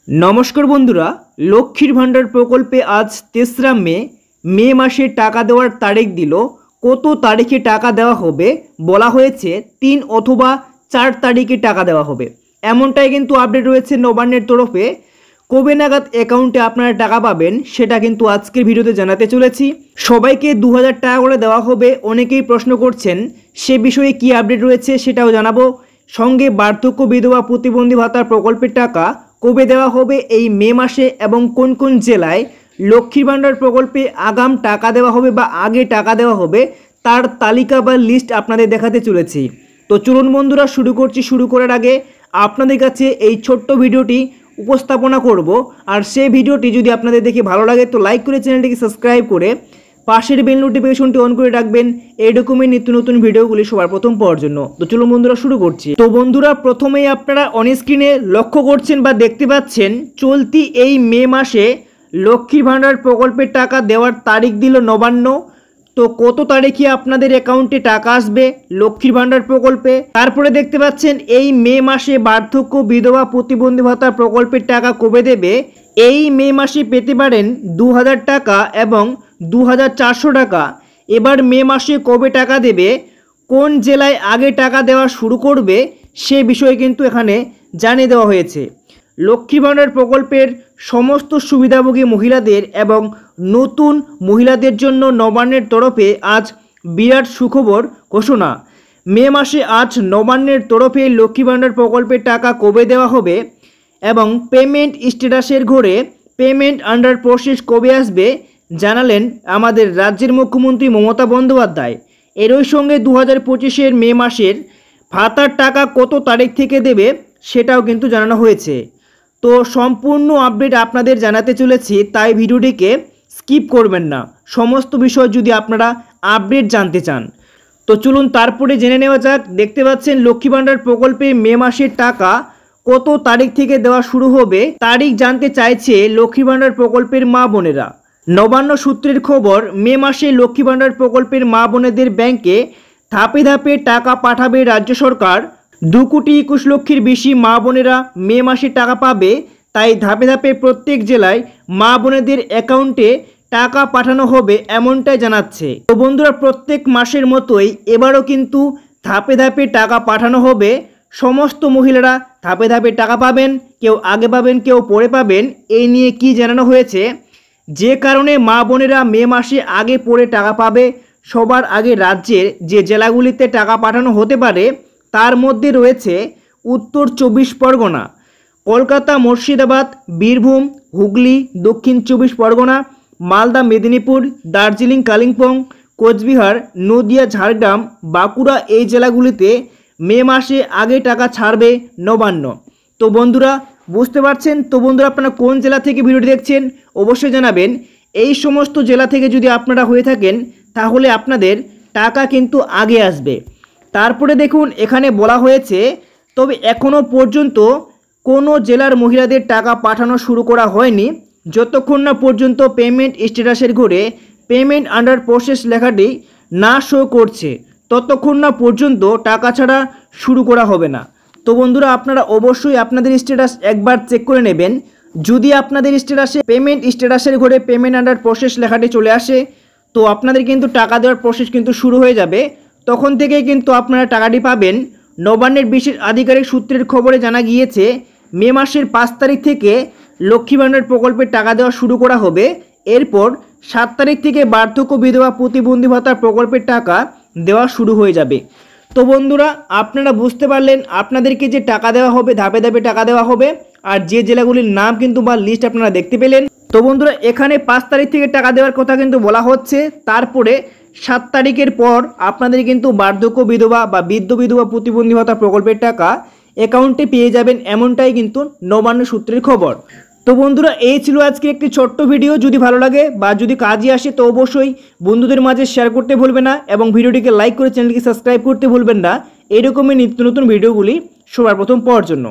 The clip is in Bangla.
नमस्कार बंधुरा लक्ष्मीर भाण्डार प्रकल्पे आज 3रा मे मासे टाका देওয়ার तारीख दिल कत तारीखे टाका देওয়া হবে বলা হয়েছে 3 অথবা 4 তারিখে টাকা দেওয়া হবে এমনটাই কিন্তু আপডেট রয়েছে নবান্নের তরফে। কবে নাগাদ অ্যাকাউন্টে আপনারা টাকা পাবেন সেটা কিন্তু আজকের ভিডিওতে জানাতে চলেছি। সবাইকে 2000 টাকা করে দেওয়া হবে, অনেকেই প্রশ্ন করছেন সে বিষয়ে কি আপডেট রয়েছে সেটাও জানাবো। সঙ্গে বার্ধক্য বিধবা প্রতিবন্ধী ভাতার প্রকল্পের টাকা কবে দেওয়া হবে এই মে মাসে এবং কোন কোন জেলায় লক্ষ্মীর ভাণ্ডার প্রকল্পে আগাম টাকা দেওয়া হবে বা আগে টাকা দেওয়া হবে তার তালিকা বা লিস্ট আপনাদের দেখাতে চলেছি। তো চলুন বন্ধুরা শুরু করছি। শুরু করার আগে আপনাদের কাছে এই ছোট্ট ভিডিওটি উপস্থাপনা করব, আর সেই ভিডিওটি যদি আপনাদের দেখে ভালো লাগে তো লাইক করে চ্যানেলটিকে সাবস্ক্রাইব করে পাশের বেল নোটিফিকেশনটি অন করে রাখবেন এই রকমের নিত্য নতুন ভিডিওগুলি সবার প্রথম পাওয়ার জন্য। তো চলুন বন্ধুরা শুরু করছি। তো বন্ধুরা প্রথমেই আপনারা অন স্ক্রিনে লক্ষ্য করছেন বা দেখতে পাচ্ছেন চলতি এই মে মাসে লক্ষ্মীর ভাণ্ডার প্রকল্পের টাকা দেওয়ার তারিখ দিল নবান্ন। তো কত তারিখে আপনাদের অ্যাকাউন্টে টাকা আসবে লক্ষ্মীর ভাণ্ডার প্রকল্পে। তারপরে দেখতে পাচ্ছেন এই মে মাসে বার্ধক্য বিধবা প্রতিবন্ধী ভাতা প্রকল্পের টাকা কবে দেবে। এই মে মাসে পেতে পারেন 2000 টাকা এবং 2400 টাকা। এবার মে মাসে কবে টাকা দেবে, কোন জেলায় আগে টাকা দেওয়া শুরু করবে সে বিষয়ে কিন্তু এখানে জানিয়ে দেওয়া হয়েছে। লক্ষ্মী ভাণ্ডার প্রকল্পের সমস্ত সুবিধাভোগী মহিলাদের এবং নতুন মহিলাদের জন্য নবান্নের তরফে আজ বিরাট সুখবর ঘোষণা। মে মাসে আজ নবান্নের তরফে লক্ষ্মী ভাণ্ডার প্রকল্পের টাকা কবে দেওয়া হবে এবং পেমেন্ট স্ট্যাটাসের ঘরে পেমেন্ট আন্ডার প্রসেস কবে আসবে জানালেন আমাদের রাজ্যের মুখ্যমন্ত্রী মমতা বন্দ্যোপাধ্যায়। এরই সঙ্গে 2025-এর মে মাসের ভাতার টাকা কত তারিখ থেকে দেবে সেটাও কিন্তু জানানো হয়েছে। তো সম্পূর্ণ আপডেট আপনাদের জানাতে চলেছি, তাই ভিডিওটিকে স্কিপ করবেন না, সমস্ত বিষয় যদি আপনারা আপডেট জানতে চান। তো চলুন তারপরে জেনে নেওয়া যাক। দেখতে পাচ্ছেন লক্ষ্মী ভাণ্ডার প্রকল্পে মে মাসের টাকা কত তারিখ থেকে দেওয়া শুরু হবে তারিখ জানতে চাইছে লক্ষ্মী ভাণ্ডার প্রকল্পের মা বোনেরা। নবান্ন সূত্রের খবর, মে মাসে লক্ষ্মী ভাণ্ডার প্রকল্পের মা বোনেদের ব্যাংকে ধাপে ধাপে টাকা পাঠাবে রাজ্য সরকার। 2,21,00,000-এর বেশি মা বোনেরা মে মাসে টাকা পাবে, তাই ধাপে ধাপে প্রত্যেক জেলায় মা বোনেদের অ্যাকাউন্টে টাকা পাঠানো হবে এমনটাই জানাচ্ছে। তো বন্ধুরা প্রত্যেক মাসের মতোই এবারও কিন্তু ধাপে ধাপে টাকা পাঠানো হবে। সমস্ত মহিলারা ধাপে ধাপে টাকা পাবেন, কেউ আগে পাবেন কেউ পরে পাবেন। এই নিয়ে কি জানানো হয়েছে, যে কারণে মা বোনেরা মে মাসে আগে পরে টাকা পাবে। সবার আগে রাজ্যের যে জেলাগুলিতে টাকা পাঠানো হতে পারে তার মধ্যে রয়েছে উত্তর 24 পরগনা, কলকাতা, মুর্শিদাবাদ, বীরভূম, হুগলি, দক্ষিণ 24 পরগনা, মালদা, মেদিনীপুর, দার্জিলিং, কালিম্পং, কোচবিহার, নদিয়া, ঝাড়গ্রাম, বাঁকুড়া। এই জেলাগুলিতে মে মাসে আগে টাকা ছাড়বে নবান্ন। তো বন্ধুরা বুঝতে পারছেন। তো বন্ধুরা আপনারা কোন জেলা থেকে ভিডিওটি দেখছেন অবশ্যই জানাবেন। এই সমস্ত জেলা থেকে যদি আপনারা হয়ে থাকেন তাহলে আপনাদের টাকা কিন্তু আগে আসবে। তারপরে দেখুন এখানে বলা হয়েছে, তবে এখনও পর্যন্ত কোনো জেলার মহিলাদের টাকা পাঠানো শুরু করা হয়নি যতক্ষণ না পর্যন্ত পেমেন্ট স্ট্যাটাসের ঘরে পেমেন্ট আন্ডার প্রসেস লেখাটি না শো করছে, ততক্ষণ না পর্যন্ত টাকা ছাড়া শুরু করা হবে না। তো বন্ধুরা আপনারা অবশ্যই আপনাদের স্ট্যাটাস একবার চেক করে নেবেন। যদি আপনাদের স্ট্যাটাসে পেমেন্ট স্ট্যাটাসের ঘরে পেমেন্ট আন্ডার প্রসেস লেখাটি চলে আসে তো আপনাদের কিন্তু টাকা দেওয়ার প্রসেস কিন্তু শুরু হয়ে যাবে, তখন থেকেই কিন্তু আপনারা টাকাটি পাবেন। নবান্নের বিশেষ আধিকারিক সূত্রের খবরে জানা গিয়েছে মে মাসের 5 তারিখ থেকে লক্ষ্মী ভাণ্ডার প্রকল্পের টাকা দেওয়া শুরু করা হবে। এরপর 7 তারিখ থেকে বার্ধক্য বিধবা প্রতিবন্ধী ভাতার প্রকল্পের টাকা দেওয়া শুরু হয়ে যাবে। তো বন্ধুরা আপনারা বুঝতে পারলেন আপনাদেরকে যে টাকা দেওয়া হবে ধাপে ধাপে টাকা দেওয়া হবে, আর যে জেলাগুলির নাম কিন্তু বা লিস্ট আপনারা দেখতে পেলেন। তো বন্ধুরা এখানে 5 তারিখ থেকে টাকা দেওয়ার কথা কিন্তু বলা হচ্ছে, তারপরে 7 তারিখের পর আপনাদের কিন্তু বার্ধক্য বিধবা বা বৃদ্ধ বিধবা প্রতিবন্ধী ভাতা প্রকল্পের টাকা অ্যাকাউন্টে পেয়ে যাবেন এমনটাই কিন্তু নবান্ন সূত্রের খবর। তো বন্ধুরা এই ছিল আজকে একটি ছোট্ট ভিডিও। যদি ভালো লাগে বা যদি কাজে আসে তো অবশ্যই বন্ধুদের মাঝে শেয়ার করতে ভুলবেন না এবং ভিডিওটিকে লাইক করে চ্যানেলটিকে সাবস্ক্রাইব করতে ভুলবেন না এরকমই নিত্য নতুন ভিডিওগুলি সবার প্রথম পাওয়ার জন্য।